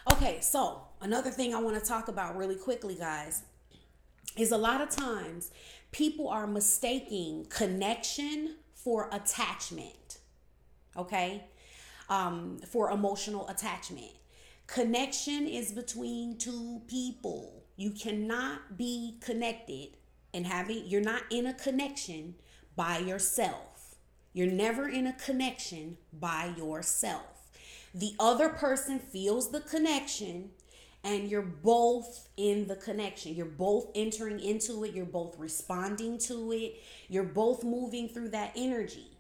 Okay, so another thing I want to talk about really quickly, guys, is a lot of times people are mistaking connection for attachment. Okay, for emotional attachment. Connection is between two people. You cannot be connected and having, you're not in a connection by yourself. You're never in a connection by yourself. The other person feels the connection and you're both in the connection. You're both entering into it. You're both responding to it. You're both moving through that energy.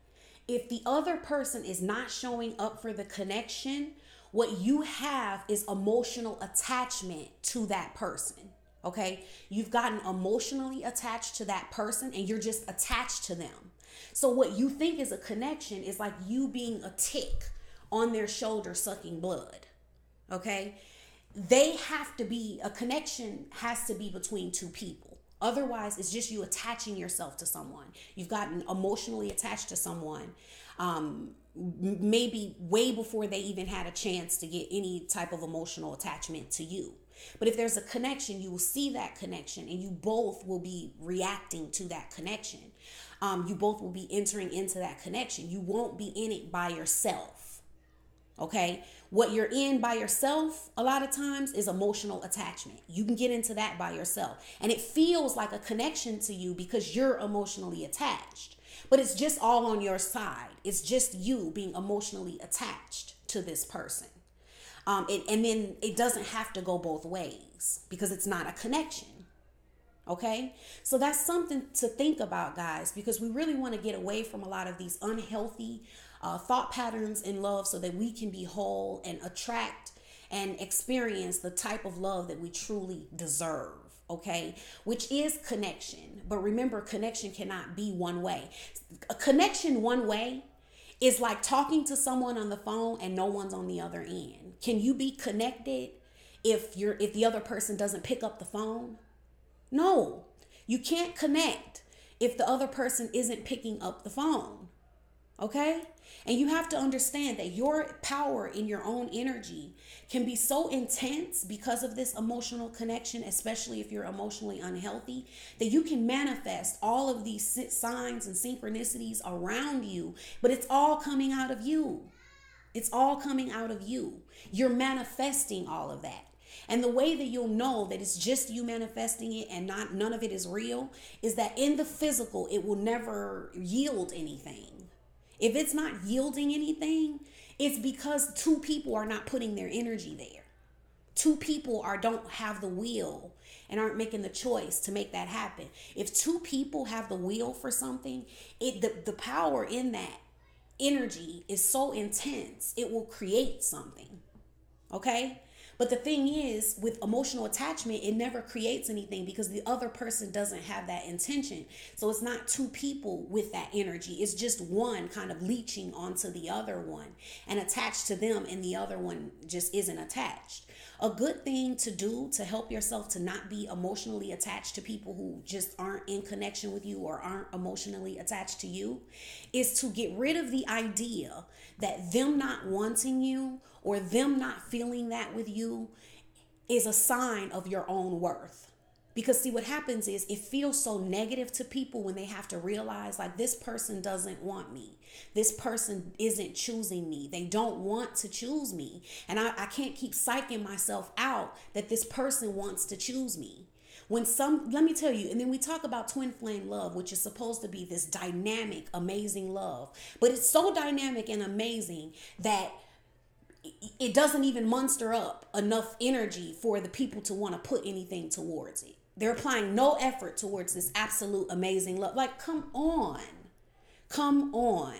If the other person is not showing up for the connection, what you have is emotional attachment to that person. Okay? You've gotten emotionally attached to that person and you're just attached to them. So, what you think is a connection is like you being a tick on their shoulder sucking blood. Okay? They have to be, a connection has to be between two people. Otherwise, it's just you attaching yourself to someone. You've gotten emotionally attached to someone, maybe way before they even had a chance to get any type of emotional attachment to you. But if there's a connection, you will see that connection and you both will be reacting to that connection. You both will be entering into that connection. You won't be in it by yourself. Okay. What you're in by yourself, a lot of times, is emotional attachment. You can get into that by yourself. And it feels like a connection to you because you're emotionally attached. But it's just all on your side. It's just you being emotionally attached to this person. And then it doesn't have to go both ways because it's not a connection. Okay, so that's something to think about, guys, because we really want to get away from a lot of these unhealthy thought patterns in love so that we can be whole and attract and experience the type of love that we truly deserve. Okay, which is connection. But remember, connection cannot be one way. A connection one way is like talking to someone on the phone and no one's on the other end. Can you be connected if the other person doesn't pick up the phone? No, you can't connect if the other person isn't picking up the phone. Okay? And you have to understand that your power in your own energy can be so intense because of this emotional connection, especially if you're emotionally unhealthy, that you can manifest all of these signs and synchronicities around you, but it's all coming out of you. It's all coming out of you. You're manifesting all of that. And the way that you'll know that it's just you manifesting it and not none of it is real is that in the physical, it will never yield anything. If it's not yielding anything, it's because two people are not putting their energy there. Two people don't have the will and aren't making the choice to make that happen. If two people have the will for something, the power in that energy is so intense, it will create something. Okay? But the thing is, with emotional attachment, it never creates anything because the other person doesn't have that intention. So it's not two people with that energy. It's just one kind of leeching onto the other one and attached to them, and the other one just isn't attached. A good thing to do to help yourself to not be emotionally attached to people who just aren't in connection with you or aren't emotionally attached to you is to get rid of the idea that them not wanting you or them not feeling that with you is a sign of your own worth. Because see, what happens is it feels so negative to people when they have to realize like this person doesn't want me. This person isn't choosing me. They don't want to choose me. And I can't keep psyching myself out that this person wants to choose me. Let me tell you, and then we talk about twin flame love, which is supposed to be this dynamic, amazing love. But it's so dynamic and amazing that it doesn't even muster up enough energy for the people to want to put anything towards it. They're applying no effort towards this absolute amazing love. Like, come on. Come on.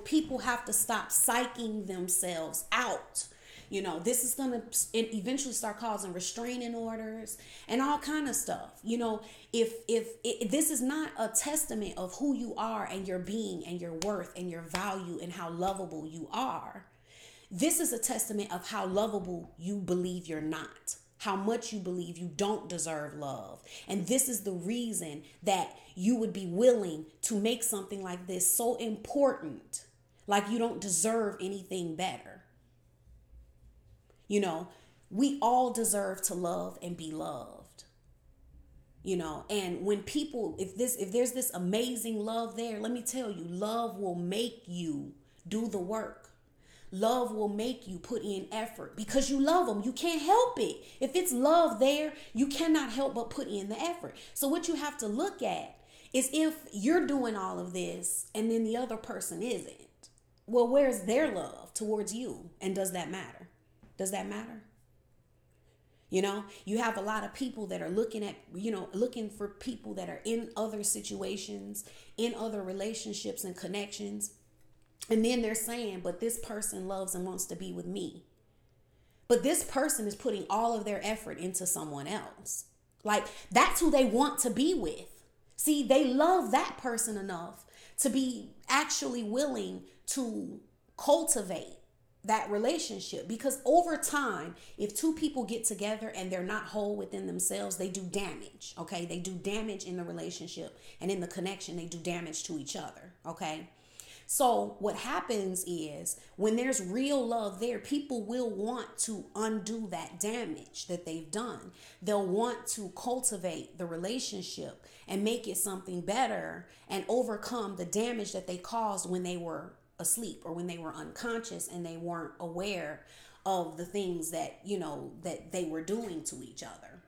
People have to stop psyching themselves out. This is going to eventually start causing restraining orders and all kind of stuff. If this is not a testament of who you are and your being and your worth and your value and how lovable you are, this is a testament of how lovable you believe you're not, how much you believe you don't deserve love. And this is the reason that you would be willing to make something like this so important, like you don't deserve anything better. You know, We all deserve to love and be loved. And when people, if there's this amazing love there, let me tell you, love will make you do the work. Love will make you put in effort because you love them. You can't help it. If it's love there, you cannot help but put in the effort. So what you have to look at is if you're doing all of this and then the other person isn't, well, where's their love towards you? And does that matter? Does that matter? You have a lot of people that are looking for people that are in other situations, in other relationships and connections. And then they're saying, but this person loves and wants to be with me. But this person is putting all of their effort into someone else. Like, that's who they want to be with. See, they love that person enough to be actually willing to cultivate that relationship. Because over time, if two people get together and they're not whole within themselves, they do damage. Okay, they do damage in the relationship, and in the connection, they do damage to each other. Okay. So what happens is when there's real love there, people will want to undo that damage that they've done. They'll want to cultivate the relationship and make it something better and overcome the damage that they caused when they were asleep or when they were unconscious and they weren't aware of the things that, that they were doing to each other.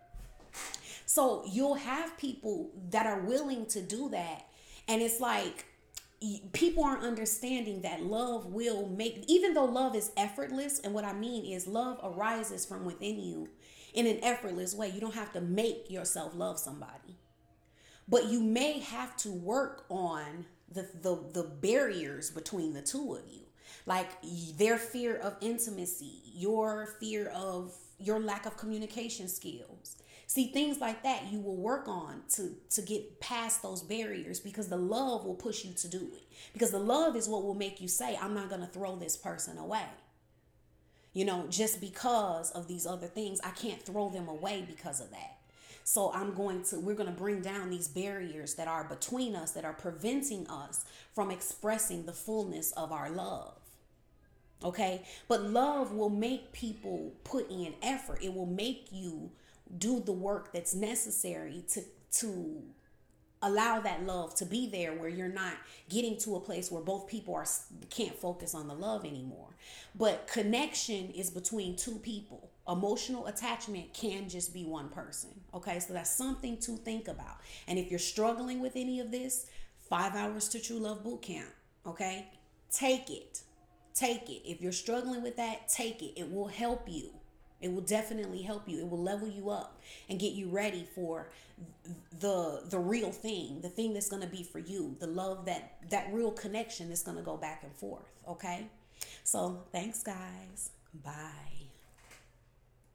So you'll have people that are willing to do that. And it's like, people aren't understanding that love will make, even though love is effortless, and what I mean is love arises from within you in an effortless way. You don't have to make yourself love somebody, but you may have to work on the barriers between the two of you, like their fear of intimacy, your fear of your lack of communication skills. See, things like that you will work on to get past those barriers, because the love will push you to do it. Because the love is what will make you say, I'm not going to throw this person away. Just because of these other things, I can't throw them away because of that. So we're going to bring down these barriers that are between us, that are preventing us from expressing the fullness of our love. Okay. But love will make people put in effort. It will make you do the work that's necessary to allow that love to be there, where you're not getting to a place where both people can't focus on the love anymore. But connection is between two people. Emotional attachment can just be one person. Okay, so that's something to think about. And if you're struggling with any of this, 5 Hours to True Love Bootcamp. Okay, take it. If you're struggling with that, take it. It will help you. It will definitely help you. It will level you up and get you ready for the real thing, the thing that's going to be for you, the love, that real connection that's going to go back and forth. Okay. So thanks, guys. Bye.